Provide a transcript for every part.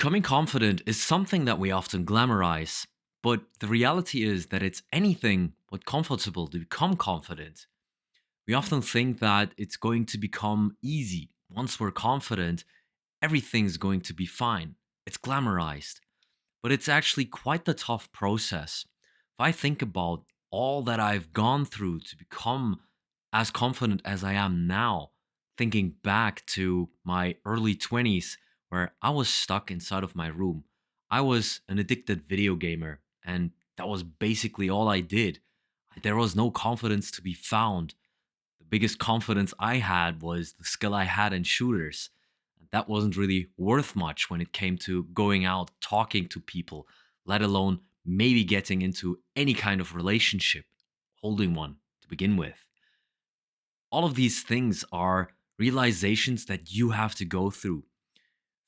Becoming confident is something that we often glamorize, but the reality is that it's anything but comfortable to become confident. We often think that it's going to become easy. Once we're confident, everything's going to be fine. It's glamorized, but it's actually quite the tough process. If I think about all that I've gone through to become as confident as I am now, thinking back to my early 20s where I was stuck inside of my room. I was an addicted video gamer, and that was basically all I did. There was no confidence to be found. The biggest confidence I had was the skill I had in shooters. That wasn't really worth much when it came to going out, talking to people, let alone maybe getting into any kind of relationship, holding one to begin with. All of these things are realizations that you have to go through.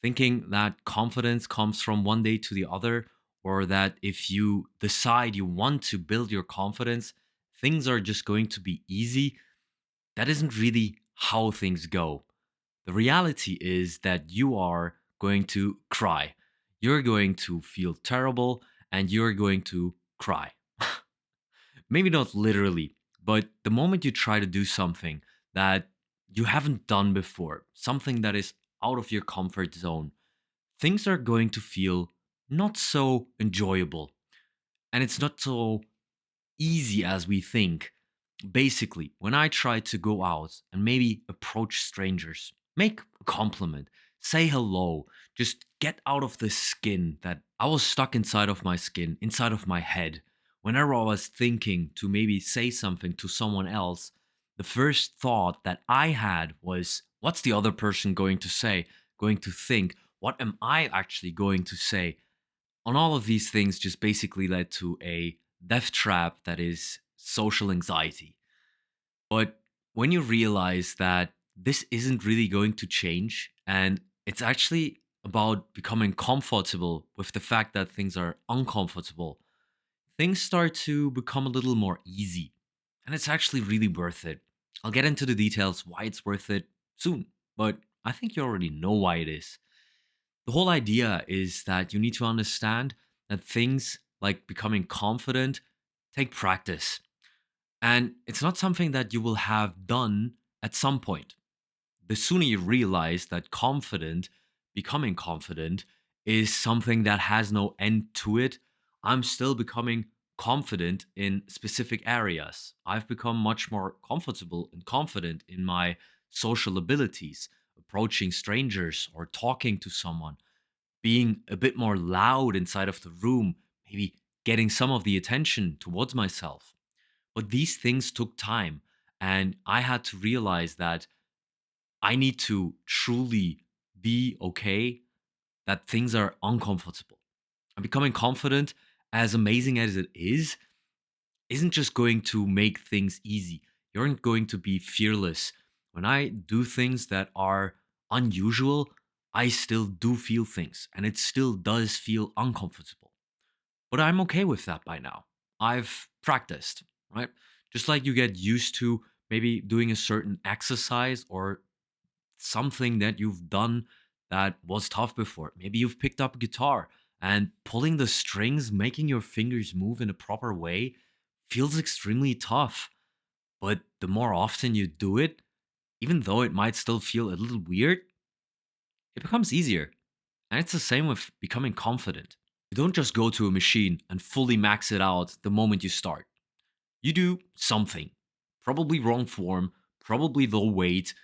Thinking that confidence comes from one day to the other, or that if you decide you want to build your confidence, things are just going to be easy, that isn't really how things go. The reality is that you are going to cry. You're going to feel terrible and you're going to cry. Maybe not literally, but the moment you try to do something that you haven't done before, something that is out of your comfort zone, things are going to feel not so enjoyable. And it's not so easy as we think. Basically, when I try to go out and maybe approach strangers, make a compliment, say hello, just get out of the skin that I was stuck inside of my skin, inside of my head. Whenever I was thinking to maybe say something to someone else, the first thought that I had was, what's the other person going to say, going to think? What am I actually going to say? On all of these things just basically led to a death trap that is social anxiety. But when you realize that this isn't really going to change and it's actually about becoming comfortable with the fact that things are uncomfortable, things start to become a little more easy. And it's actually really worth it. I'll get into the details why it's worth it soon, but I think you already know why it is. The whole idea is that you need to understand that things like becoming confident take practice. And it's not something that you will have done at some point. The sooner you realize that becoming confident, is something that has no end to it. I'm still becoming confident in specific areas. I've become much more comfortable and confident in my social abilities, approaching strangers or talking to someone, being a bit more loud inside of the room, maybe getting some of the attention towards myself. But these things took time. And I had to realize that I need to truly be okay, that things are uncomfortable. And becoming confident, as amazing as it is, isn't just going to make things easy. You aren't going to be fearless. When I do things that are unusual, I still do feel things and it still does feel uncomfortable. But I'm okay with that by now. I've practiced, right? Just like you get used to maybe doing a certain exercise or something that you've done that was tough before. Maybe you've picked up a guitar and pulling the strings, making your fingers move in a proper way feels extremely tough. But the more often you do it, even though it might still feel a little weird, it becomes easier. And it's the same with becoming confident. You don't just go to a machine and fully max it out the moment you start. You do something. Probably wrong form, probably low weight.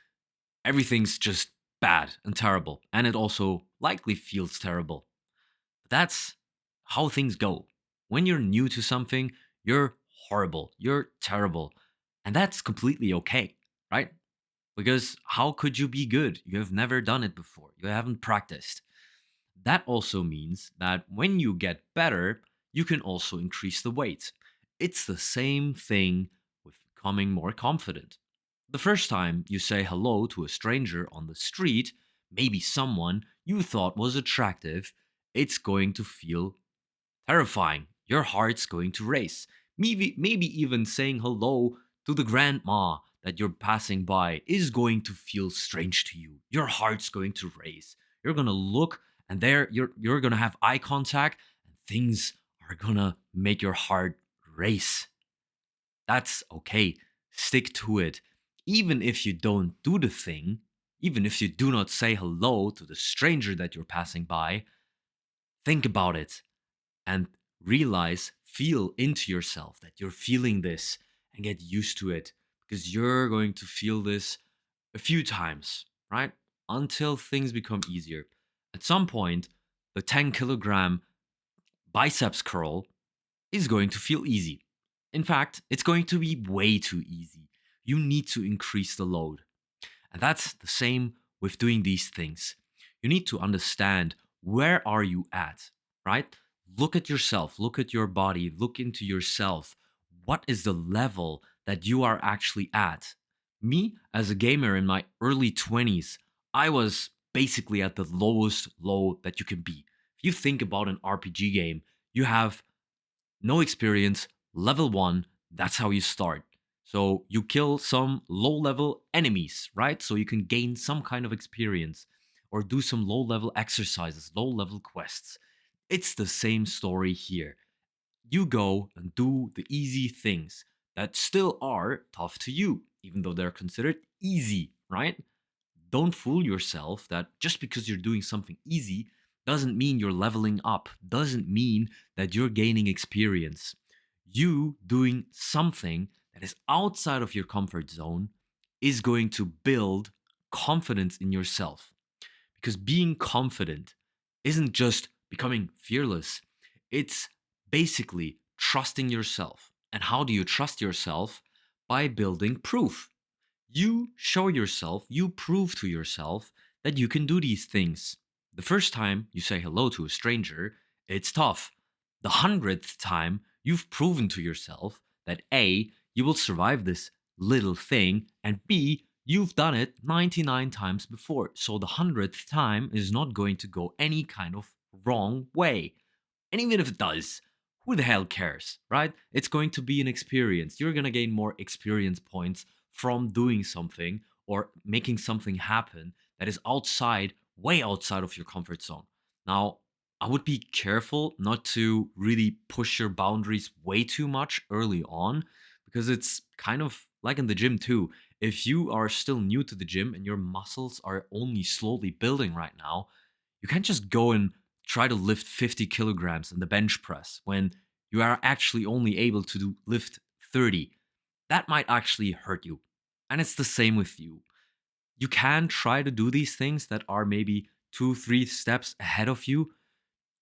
Everything's just bad and terrible. And it also likely feels terrible. But that's how things go. When you're new to something, you're horrible, you're terrible. And that's completely okay, right? Because how could you be good? You have never done it before, you haven't practiced. That also means that when you get better, you can also increase the weight. It's the same thing with becoming more confident. The first time you say hello to a stranger on the street, maybe someone you thought was attractive, it's going to feel terrifying. Your heart's going to race. Maybe even saying hello to the grandma that you're passing by is going to feel strange to you. Your heart's going to race. You're going to look And there you're gonna have eye contact and things are gonna make your heart race. That's okay. Stick to it. Even if you don't do the thing, even if you do not say hello to the stranger that you're passing by, think about it and realize, feel into yourself that you're feeling this and get used to it because you're going to feel this a few times, right? Until things become easier. At some point, the 10 kilogram biceps curl is going to feel easy. In fact, it's going to be way too easy. You need to increase the load. And that's the same with doing these things. You need to understand where are you at, right? Look at yourself, look at your body, look into yourself. What is the level that you are actually at? Me, as a gamer in my early 20s, I was basically at the lowest low that you can be. If you think about an RPG game, you have no experience, level one, that's how you start. So you kill some low level enemies, right? So you can gain some kind of experience or do some low level exercises, low level quests. It's the same story here. You go and do the easy things that still are tough to you, even though they're considered easy, right? Don't fool yourself that just because you're doing something easy doesn't mean you're leveling up, doesn't mean that you're gaining experience. You doing something that is outside of your comfort zone is going to build confidence in yourself. Because being confident isn't just becoming fearless, it's basically trusting yourself. And how do you trust yourself? By building proof. You show yourself, you prove to yourself that you can do these things. The first time you say hello to a stranger, it's tough. The 100th time, you've proven to yourself that A, you will survive this little thing, and B, you've done it 99 times before. So the 100th time is not going to go any kind of wrong way. And even if it does, who the hell cares, right? It's going to be an experience. You're going to gain more experience points from doing something or making something happen that is outside, way outside of your comfort zone. Now, I would be careful not to really push your boundaries way too much early on because it's kind of like in the gym too. If you are still new to the gym and your muscles are only slowly building right now, you can't just go and try to lift 50 kilograms in the bench press when you are actually only able to lift 30. That might actually hurt you. And it's the same with you. You can try to do these things that are maybe two, three steps ahead of you.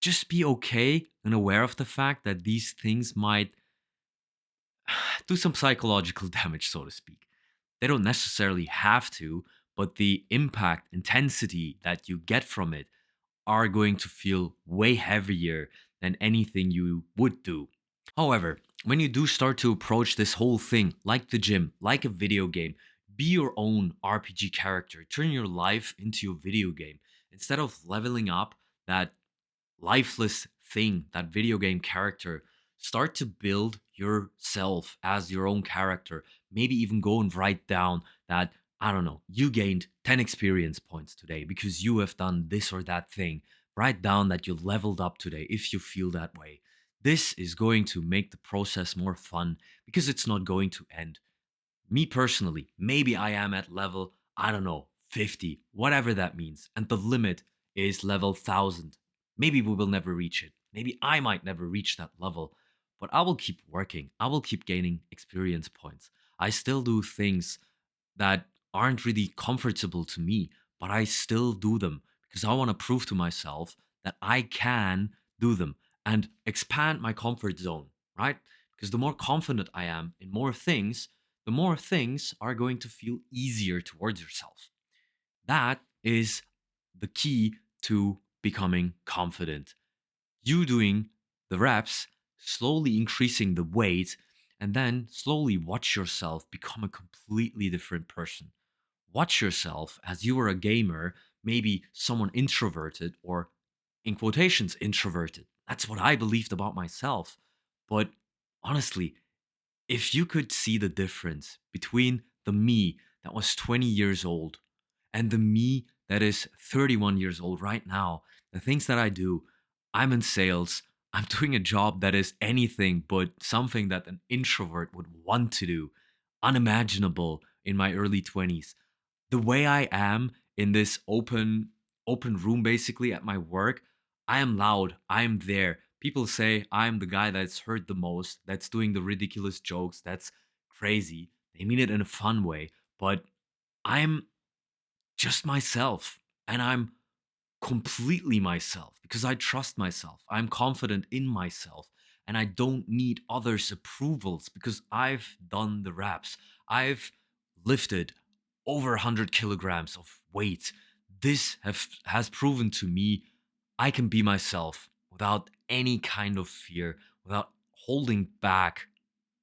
Just be okay and aware of the fact that these things might do some psychological damage, so to speak. They don't necessarily have to, but the impact, intensity that you get from it are going to feel way heavier than anything you would do. However, when you do start to approach this whole thing like the gym, like a video game, be your own RPG character, turn your life into a video game instead of leveling up that lifeless thing, that video game character. Start to build yourself as your own character. Maybe even go and write down that, I don't know, you gained 10 experience points today because you have done this or that thing. Write down that you leveled up today if you feel that way. This is going to make the process more fun because it's not going to end. Me personally, maybe I am at level, I don't know, 50, whatever that means. And the limit is level 1000. Maybe we will never reach it. Maybe I might never reach that level. But I will keep working. I will keep gaining experience points. I still do things that aren't really comfortable to me, but I still do them because I want to prove to myself that I can do them and expand my comfort zone, right? Because the more confident I am in more things, the more things are going to feel easier towards yourself. That is the key to becoming confident. You doing the reps, slowly increasing the weight, and then slowly watch yourself become a completely different person. Watch yourself as you were a gamer, maybe someone introverted or in quotations introverted. That's what I believed about myself. But honestly, if you could see the difference between the me that was 20 years old and the me that is 31 years old right now, The things that I do, I'm in sales. I'm doing a job that is anything but something that an introvert would want to do. Unimaginable in my early 20s. The way I am in this open room basically at my work, I am loud. I am there. People say I'm the guy that's heard the most, that's doing the ridiculous jokes, that's crazy. They mean it in a fun way, but I'm just myself and I'm completely myself because I trust myself. I'm confident in myself and I don't need others' approvals because I've done the reps. I've lifted over 100 kilograms of weight. Has proven to me I can be myself without any kind of fear, without holding back,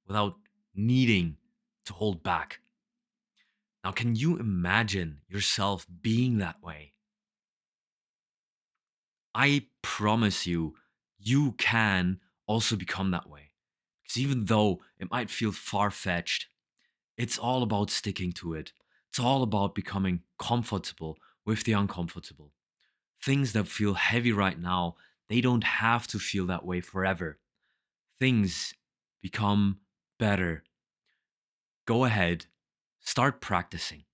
without needing to hold back. Now, can you imagine yourself being that way? I promise you, you can also become that way. Because even though it might feel far fetched, it's all about sticking to it. It's all about becoming comfortable with the uncomfortable. Things that feel heavy right now, they don't have to feel that way forever. Things become better. Go ahead, start practicing.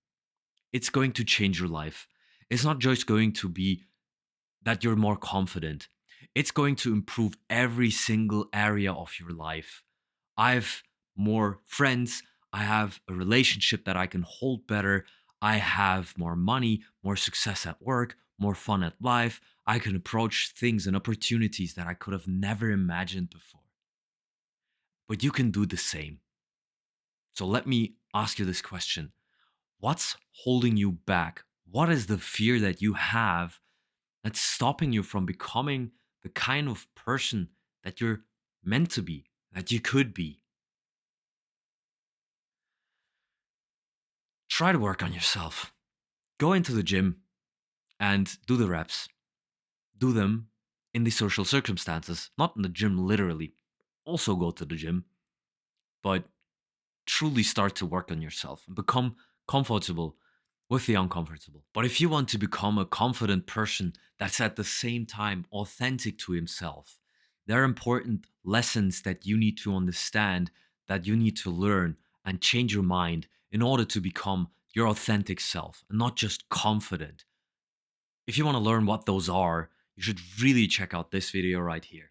It's going to change your life. It's not just going to be that you're more confident. It's going to improve every single area of your life. I've more friends. I have a relationship that I can hold better. I have more money, more success at work, more fun at life. I can approach things and opportunities that I could have never imagined before. But you can do the same. So let me ask you this question. What's holding you back? What is the fear that you have that's stopping you from becoming the kind of person that you're meant to be, that you could be? Try to work on yourself. Go into the gym and do the reps. Do them in the social circumstances, not in the gym literally. Also go to the gym, but truly start to work on yourself and become comfortable with the uncomfortable. But if you want to become a confident person that's at the same time authentic to himself, there are important lessons that you need to understand, that you need to learn and change your mind in order to become your authentic self and not just confident. If you want to learn what those are, you should really check out this video right here.